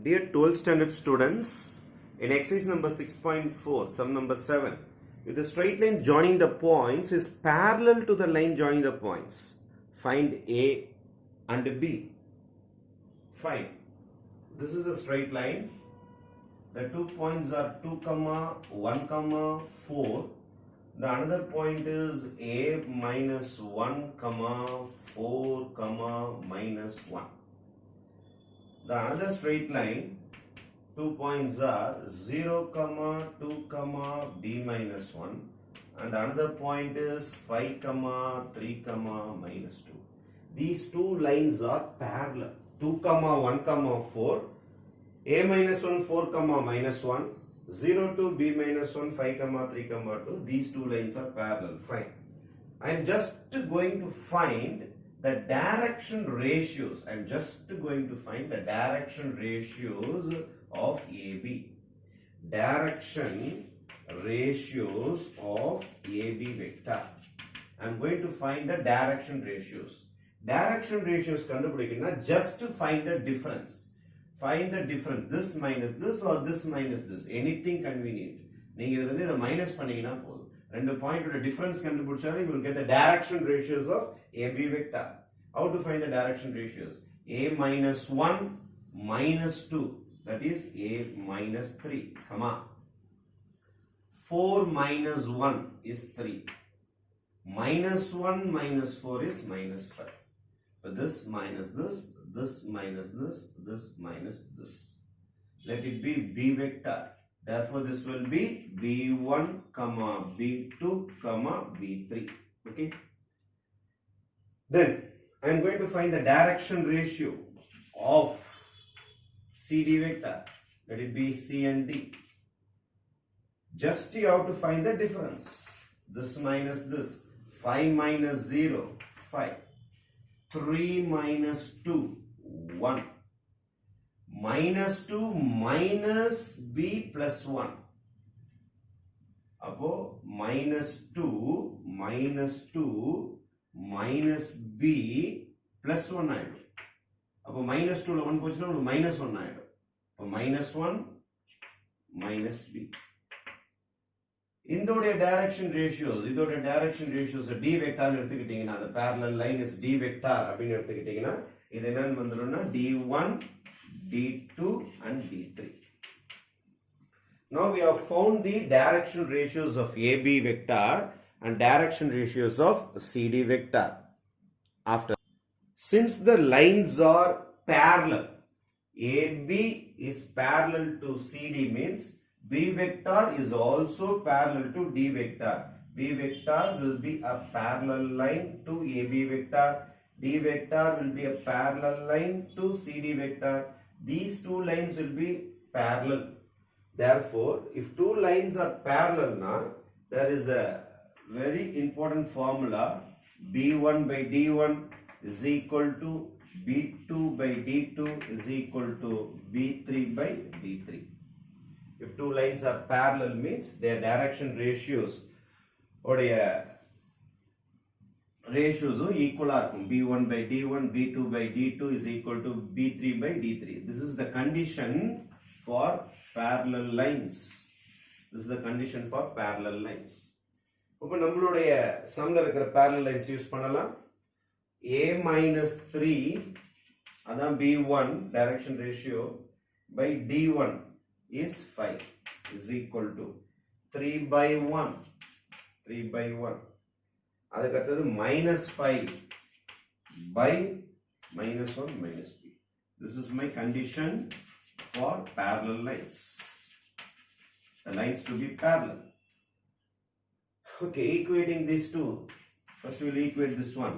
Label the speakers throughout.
Speaker 1: Dear 12th standard students, in exercise number 6.4, sum number 7, if the straight line joining the points is parallel to the line joining the points, find A and B. Fine. This is a straight line. The 2 points are 2, 1, 4. The another point is A minus 1, 4, minus 1. The another straight line, 2 points are 0, 2, B minus 1, and another point is 5, 3, minus 2. These two lines are parallel. 2, 1, 4, A minus 1, 4, minus 1, 0 to B minus 1, 5, 3, 2. These two lines are parallel. Fine. I am just going to find the direction ratios. I am just going to find the direction ratios of AB. Direction ratios of AB vector. I am going to find the direction ratios. Direction ratios kandupidikana just to find the difference. Find the difference. This minus this or this minus this. Anything convenient. நீங்க இதுல இருந்து இத minus பண்ணீங்கன்னா போதும். ரெண்டு பாயிண்டோட difference கண்டுபிடிச்சாலே you will get the direction ratios of AB vector. How to find the direction ratios? A minus 1 minus 2, that is A minus 3, 4 minus 1 is 3, minus 1 minus 4 is minus 5. But this minus this, this minus this, this minus this. Let it be B vector. Therefore, this will be B1, B2, B3. Okay. Then I am going to find the direction ratio of CD vector. Let it be C and D. Just you have to find the difference. This minus this. 5 minus 0, 5. 3 minus 2, 1. Minus 2 minus B plus 1. Apo minus 2 minus B plus 1 ஆயிடும். அப்போ minus 2 1 போச்சுன்னா minus 1 ஆயிடும். அப்போ minus 1 minus B. இதோட direction ratios D vector எடுத்துக்கிட்டீங்கன்னா the parallel line is D vector அப்படின்னு எடுத்துக்கிட்டீங்கன்னா இது என்னன்னு வந்துரும்னா D1, D2 and D3. Now we have found the direction ratios of AB vector and direction ratios of CD vector. Since the lines are parallel, AB is parallel to CD means B vector is also parallel to D vector. B vector will be a parallel line to AB vector. D vector will be a parallel line to CD vector. These two lines will be parallel. Therefore, if two lines are parallel now, there is a very important formula. B1 by D1 is equal to B2 by D2 is equal to B3 by D3. If two lines are parallel means their direction ratios or ratios equal are B1 by D1, B2 by D2 is equal to B3 by D3. This is the condition for parallel lines. This is the condition for parallel lines. இப்போ நம்மளுடைய சம்ல இருக்கிற parallel lines use பண்ணலாம். A minus 3 அதான் B1 direction ratio by D1 is 5 is equal to 3 by 1. அதுக்கடுத்தது minus 5 by minus 1 minus b. This is my condition for parallel lines. The lines to be parallel. Okay, equating these two. First we will equate this one.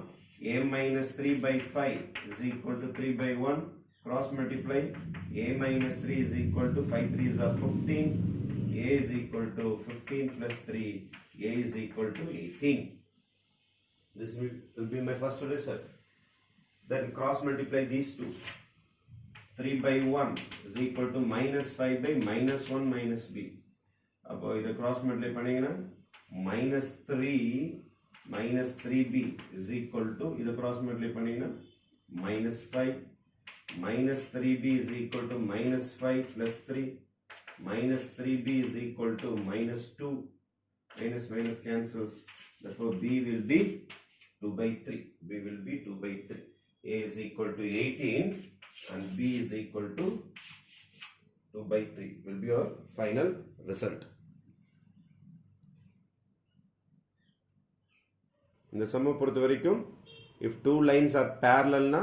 Speaker 1: A minus 3 by 5 is equal to 3 by 1. Cross multiply. A minus 3 is equal to 5 3s are 15. A is equal to 15 plus 3. A is equal to 18. This will be my first result. Then cross multiply these two. 3 by 1 is equal to minus 5 by minus 1 minus b. அப்போ இதை cross multiply பண்ணீங்கன்னா minus 3 minus 3b is equal to இதை cross multiply பண்ணீங்கன்னா minus 5 minus 3b is equal to minus 5 plus 3, minus 3b is equal to minus 2, minus minus cancels, therefore b will be 2 by 3, b will be 2 by 3, a is equal to 18 and b is equal to 2 by 3 will be your final result. இந்த சம்மை பொறுத்த வரைக்கும் if two lines are parallel na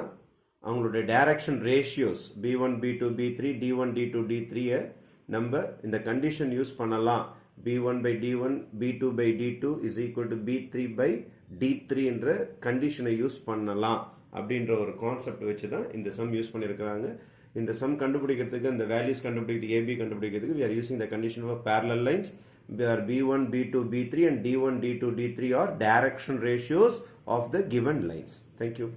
Speaker 1: அவங்களுடைய direction ratios b1 b2 b3 d1 d2 d3 நம்ம இந்த condition use பண்ணலாம். b1 by d1 b2 by d2 is equal to b3 by d3 என்ற கண்டிஷனை use பண்ணலாம் அப்படின்ற ஒரு கான்செப்ட் வச்சு தான் இந்த சம் யூஸ் பண்ணியிருக்கிறாங்க. இந்த சம் கண்டுபிடிக்கிறதுக்கு இந்த வேல்யூஸ் கண்டுபிடிக்கிறதுக்கு ஏபி கண்டுபிடிக்கிறதுக்கு we are using the condition of parallel lines where b1 b2 b3 and d1 d2 d3 are direction ratios of the given lines. Thank you.